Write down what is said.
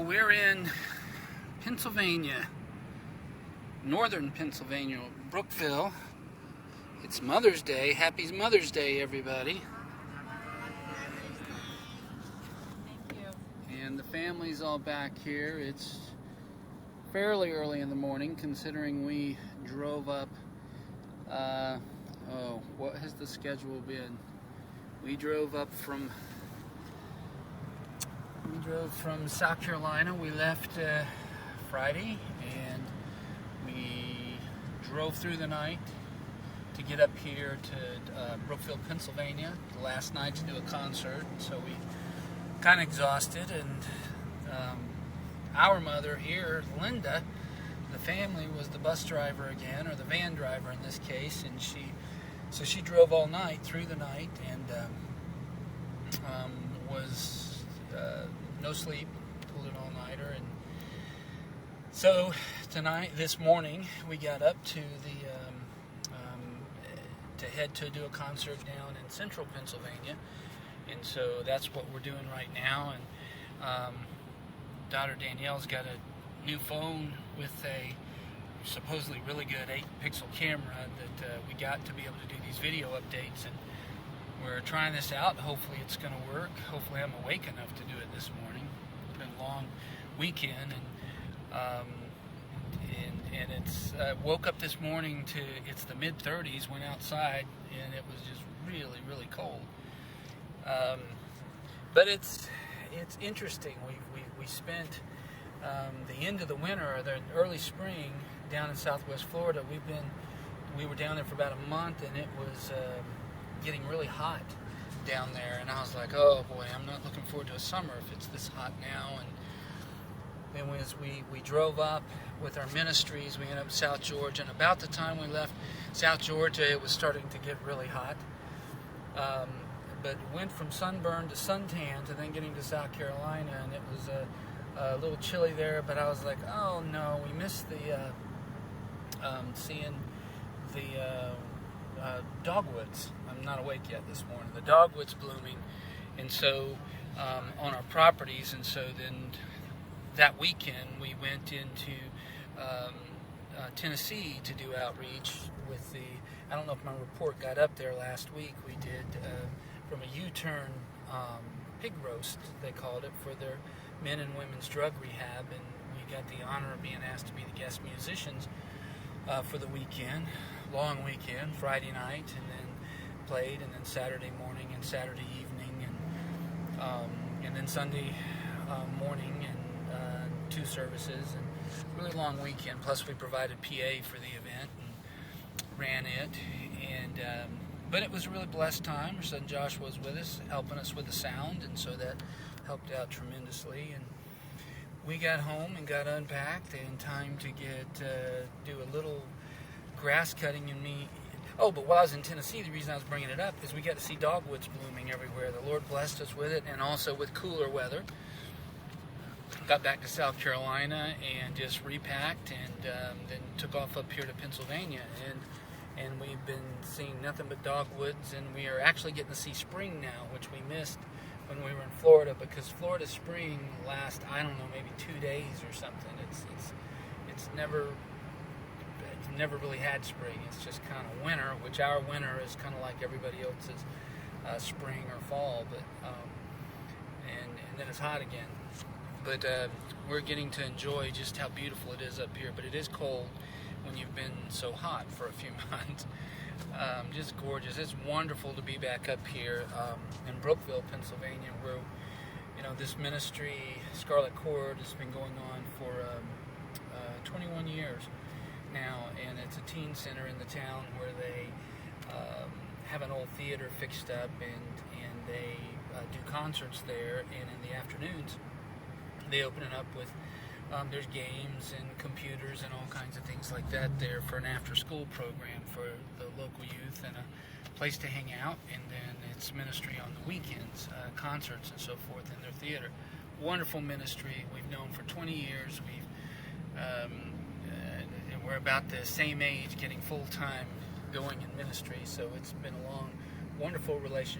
So we're in Pennsylvania, northern Pennsylvania, Brookville. It's Mother's Day. Happy Mother's Day, everybody. Thank you. And the family's all back here. It's fairly early in the morning, considering we drove up. What has the schedule been? We drove from South Carolina. We left Friday, and we drove through the night to get up here to Brookville, Pennsylvania last night to do a concert. So we kind of exhausted, and our mother here, Linda, the family, was the bus driver again, or the van driver in this case, and she drove all night, through the night, and was no sleep, pulled an all-nighter. And so this morning, we got up to to head to do a concert down in central Pennsylvania, and so that's what we're doing right now. And daughter Danielle's got a new phone with a supposedly really good 8-pixel camera that we got to be able to do these video updates, and we're trying this out. Hopefully it's going to work. Hopefully I'm awake enough to do it this morning. It's been a long weekend, and it's woke up this morning to it's the mid-30s. Went outside and it was just really cold. But it's interesting. We spent the end of the winter or the early spring down in Southwest Florida. We were down there for about a month, and it was getting really hot down there, and I was like, oh boy, I'm not looking forward to a summer if it's this hot now. And then as we drove up with our ministries, we ended up in South Georgia, and about the time we left South Georgia, it was starting to get really hot. But went from sunburn to suntan to then getting to South Carolina, and it was a little chilly there, but I was like, oh no, we missed the seeing the dogwoods. I'm not awake yet this morning. The dogwoods blooming, and so on our properties, and so then that weekend we went into Tennessee to do outreach with I don't know if my report got up there last week. We did from a U-turn pig roast, they called it, for their men and women's drug rehab, and we got the honor of being asked to be the guest musicians for the weekend, long weekend, Friday night, and then played, and then Saturday morning and Saturday evening, and then Sunday morning, and 2 services, and really long weekend. Plus we provided PA for the event and ran it, and but it was a really blessed time. Our son Josh was with us, helping us with the sound, and so that helped out tremendously. And we got home and got unpacked in time to do a little grass cutting and me. Oh, but while I was in Tennessee, the reason I was bringing it up is we got to see dogwoods blooming everywhere. The Lord blessed us with it, and also with cooler weather. Got back to South Carolina and just repacked, and then took off up here to Pennsylvania, and we've been seeing nothing but dogwoods, and we are actually getting to see spring now, which we missed when we were in Florida, because Florida spring lasts, I don't know, maybe 2 days or something. It's never really had spring. It's just kind of winter, which our winter is kind of like everybody else's spring or fall, but and then it's hot again. But we're getting to enjoy just how beautiful it is up here. But it is cold when you've been so hot for a few months. Just gorgeous. It's wonderful to be back up here in Brookville, Pennsylvania, where this ministry, Scarlet Cord, has been going on for 21 years now, and it's a teen center in the town where they have an old theater fixed up, and they do concerts there, and in the afternoons they open it up with there's games and computers and all kinds of things like that there for an after-school program for the local youth, and a place to hang out, and then it's ministry on the weekends, concerts and so forth in their theater. Wonderful ministry. We've known for 20 years. We're about the same age, getting full-time going in ministry, so it's been a long, wonderful relationship.